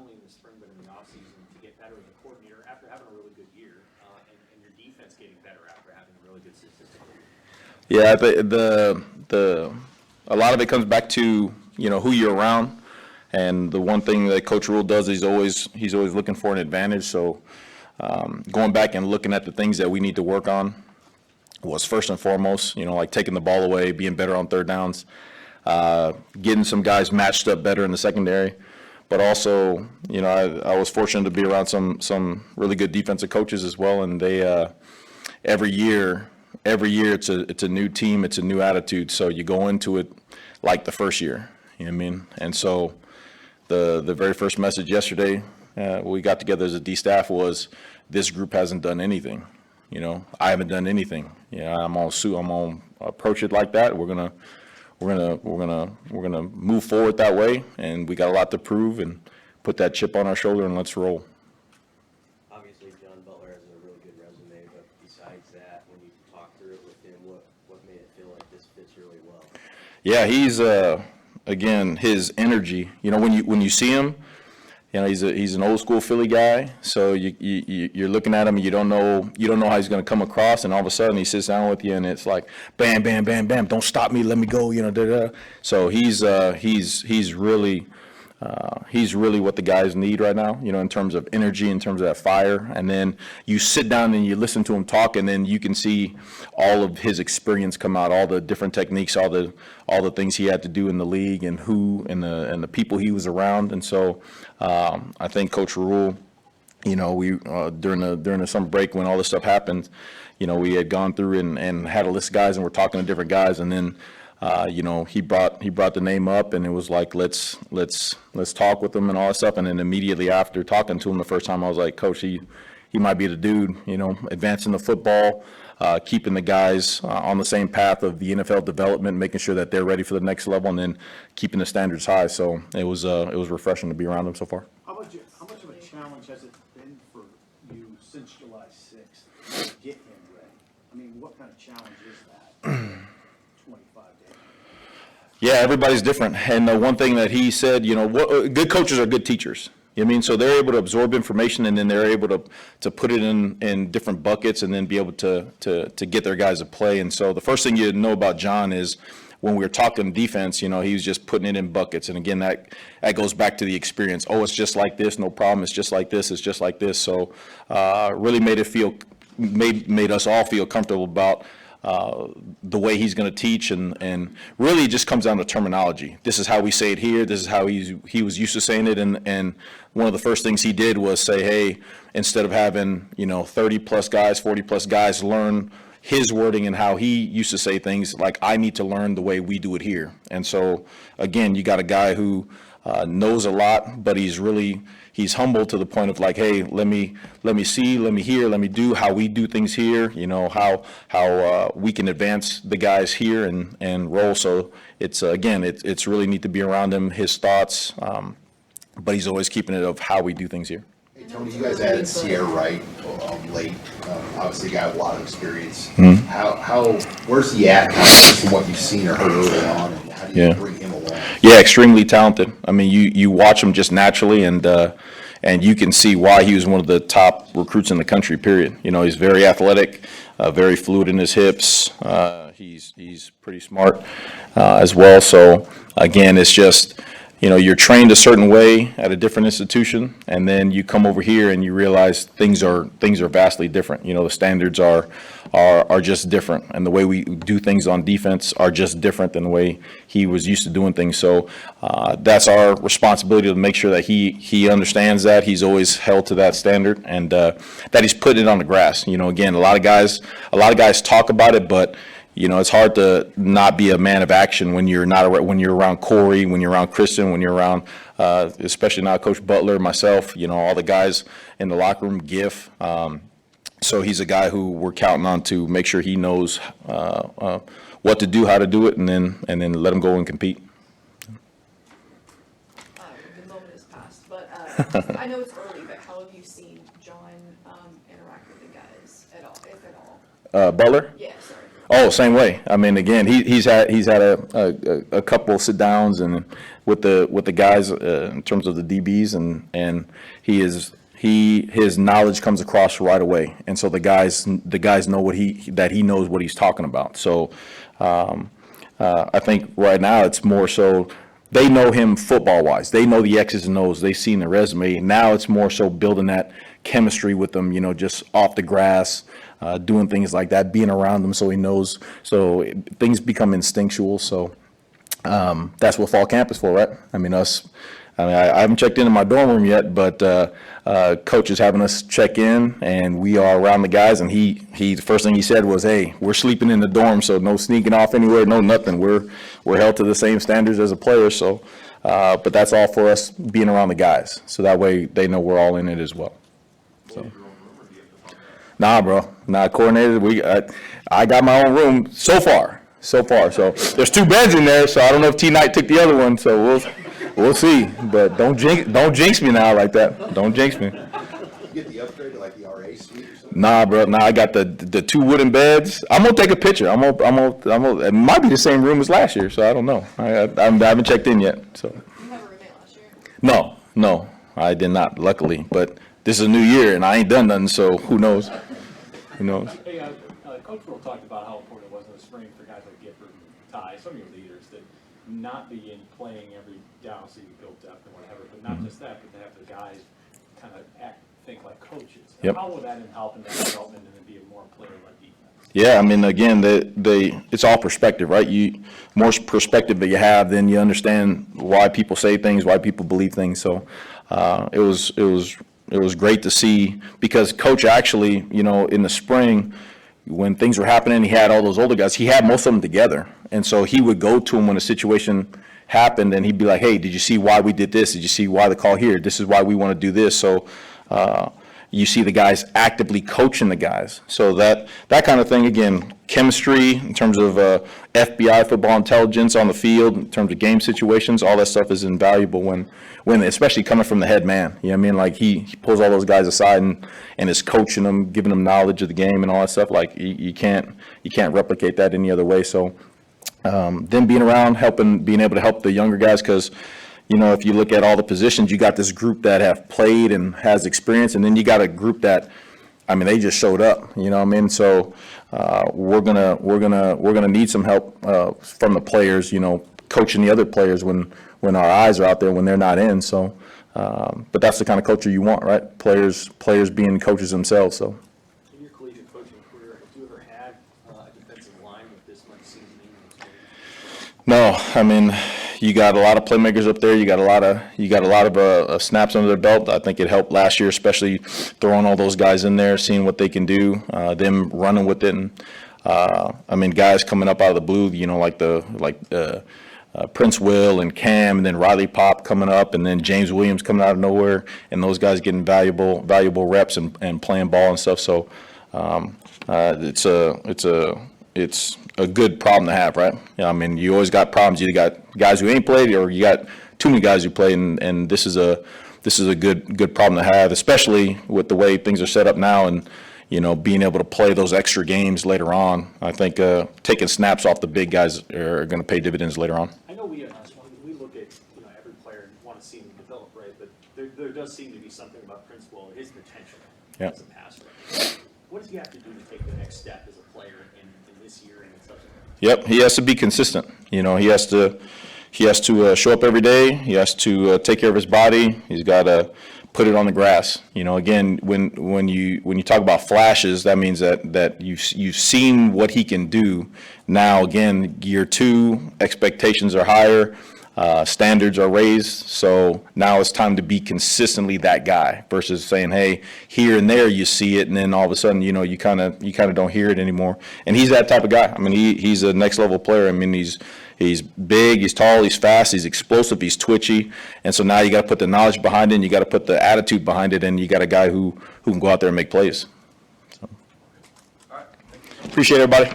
only in the spring but in the offseason to get better as a coordinator after having a really good year, and your defense getting better after having a really good statistical year? Yeah, the a lot of it comes back to, who you're around, and the one thing that Coach Rule does is he's always looking for an advantage. So going back and looking at the things that we need to work on was first and foremost, like taking the ball away, being better on third downs, getting some guys matched up better in the secondary. But also, I was fortunate to be around some really good defensive coaches as well, and they every year it's a new team, it's a new attitude. So you go into it like the first year, you know what I mean? And so the very first message yesterday we got together as a D staff was, this group hasn't done anything. I haven't done anything. I'm gonna approach it like that. We're gonna move forward that way, and we got a lot to prove, and put that chip on our shoulder and let's roll. Obviously, John Butler has a really good resume, but besides that, when you talk through it with him, what made it feel like this fits really well? Yeah, he's again, his energy. When you see him, he's an old school Philly guy. So you're looking at him and you don't know how he's going to come across, and all of a sudden he sits down with you and it's like bam, bam, bam, bam. Don't stop me. Let me go. So he's really what the guys need right now, in terms of energy, in terms of that fire. And then you sit down and you listen to him talk, and then you can see all of his experience come out, all the different techniques, all the things he had to do in the league, and the people he was around. And so I think Coach Rule, we during the summer break when all this stuff happened, we had gone through and had a list of guys, and we're talking to different guys, and then he brought the name up, and it was like, let's talk with him and all that stuff. And then immediately after talking to him the first time, I was like, Coach, he might be the dude, advancing the football, keeping the guys on the same path of the NFL development, making sure that they're ready for the next level, and then keeping the standards high. So it was refreshing to be around him so far. How much of a challenge has it been for you since July 6th to get him ready? I mean, what kind of challenge is that? 25 days. Yeah, everybody's different. And the one thing that he said, good coaches are good teachers. You know what I mean? So they're able to absorb information, and then they're able to put it in different buckets, and then be able to get their guys to play. And so the first thing you know about John is, when we were talking defense, he was just putting it in buckets. And again, that goes back to the experience. Oh, it's just like this, no problem. It's just like this. It's just like this. So really made us all feel comfortable about the way he's going to teach, and really it just comes down to terminology. This is how we say it here. This is how he was used to saying it. And one of the first things he did was say, hey, instead of having 30 plus guys, 40 plus guys learn his wording and how he used to say things, like, I need to learn the way we do it here. And so again, you got a guy who knows a lot, but he's humble to the point of like, hey, let me see, let me hear, let me do how we do things here, how we can advance the guys here and roll. So it's it's really neat to be around him, his thoughts, but he's always keeping it of how we do things here. Hey, Tony, you guys added Sierra Wright late. Obviously, a guy with a lot of experience. Where's he at now, just from what you've seen or heard early on, and how do you bring him along? Yeah, extremely talented. I mean, you watch him just naturally, and you can see why he was one of the top recruits in the country, period. He's very athletic, very fluid in his hips. He's pretty smart as well. So again, it's just, you're trained a certain way at a different institution, and then you come over here and you realize things are vastly different. The standards are just different, and the way we do things on defense are just different than the way he was used to doing things. So that's our responsibility, to make sure that he understands that he's always held to that standard, and that he's put it on the grass. Again, a lot of guys talk about it, but it's hard to not be a man of action when you're around Corey, when you're around Kristen, when you're around, especially now Coach Butler, myself, all the guys in the locker room, GIF. So he's a guy who we're counting on to make sure he knows what to do, how to do it, and then let him go and compete. The moment has passed, but I know it's early, but how have you seen John interact with the guys at all, if at all? Butler? Yeah, sorry. Oh, same way. I mean, again, he's had a couple sit downs and with the guys in terms of the DBs, and his knowledge comes across right away, and so the guys know that he knows what he's talking about. So I think right now it's more so they know him football wise. They know the X's and O's. They've seen the resume. Now it's more so building that chemistry with them. Just off the grass. Doing things like that, being around them so he knows, so things become instinctual. So that's what fall camp is for, right? I haven't checked into my dorm room yet, but coach is having us check in, and we are around the guys, and he the first thing he said was, hey, we're sleeping in the dorm, so no sneaking off anywhere, no nothing. We're held to the same standards as a player, so but that's all for us being around the guys, so that way they know we're all in it as well. So. Nah, bro. Not coordinated. I got my own room so far. So there's 2 beds in there. So I don't know if T Knight took the other one. So we'll see. But don't jinx me now like that. Don't jinx me. You get the upgrade to like the RA suite or something? Nah, bro. Nah, I got the 2 wooden beds. I'm gonna take a picture. It might be the same room as last year. So I don't know. I haven't checked in yet. So. You have a roommate last year? No, I did not. Luckily, but this is a new year and I ain't done nothing. So who knows? Who knows? Hey, Coach Will talked about how important it was in the spring for guys like Gifford and Ty, some of your leaders, that not be in playing every down so you build depth and whatever, but not just that, but to have the guys kind of think like coaches. Yep. How will that help in that development and then be a more player-led defense? Yeah, again, it's all perspective, right? More perspective that you have, then you understand why people say things, why people believe things. So it was great to see, because Coach actually, in the spring, when things were happening, he had all those older guys. He had most of them together. And so he would go to them when a situation happened, and he'd be like, hey, did you see why we did this? Did you see why the call here? This is why we want to do this. So you see the guys actively coaching the guys. So that kind of thing, again, chemistry in terms of FBI, football intelligence on the field, in terms of game situations, all that stuff is invaluable when especially coming from the head man. You know what I mean? Like he pulls all those guys aside and is coaching them, giving them knowledge of the game and all that stuff. Like you can't replicate that any other way. So then being around, being able to help the younger guys, because if you look at all the positions, you got this group that have played and has experience, and then you got a group that, they just showed up. You know what I mean? So we're gonna need some help from the players. Coaching the other players when our eyes are out there, when they're not in. So, but that's the kind of culture you want, right? Players being coaches themselves. So. In your collegiate coaching career, have you ever had a defensive line with this much seasoning and experience? No, you got a lot of playmakers up there. You got a lot of snaps under their belt. I think it helped last year, especially throwing all those guys in there, seeing what they can do, them running with it. And guys coming up out of the blue, like Prince Will and Cam, and then Riley Pop coming up, and then James Williams coming out of nowhere, and those guys getting valuable reps and playing ball and stuff. So it's a good problem to have, right? You always got problems. You got guys who ain't played, or you got too many guys who play, and this is a good problem to have, especially with the way things are set up now, and being able to play those extra games later on. I think taking snaps off the big guys are going to pay dividends later on. I know we look at every player and want to see them develop, right? But there does seem to be something about Prince Will, his potential as a passer. What does he have to do to take the next step as a player in this year and in subsequent? Yep, he has to be consistent. He has to show up every day. He has to take care of his body. He's got to put it on the grass. Again, when you talk about flashes, that means that you've seen what he can do. Now, again, year 2, expectations are higher, standards are raised. So now it's time to be consistently that guy versus saying, hey, here and there you see it, and then all of a sudden, you kind of don't hear it anymore. And he's that type of guy. He's a next level player. He's big, he's tall, he's fast, he's explosive, he's twitchy. And so now you got to put the knowledge behind it, and you got to put the attitude behind it, and you got a guy who can go out there and make plays. So. All right. Appreciate everybody.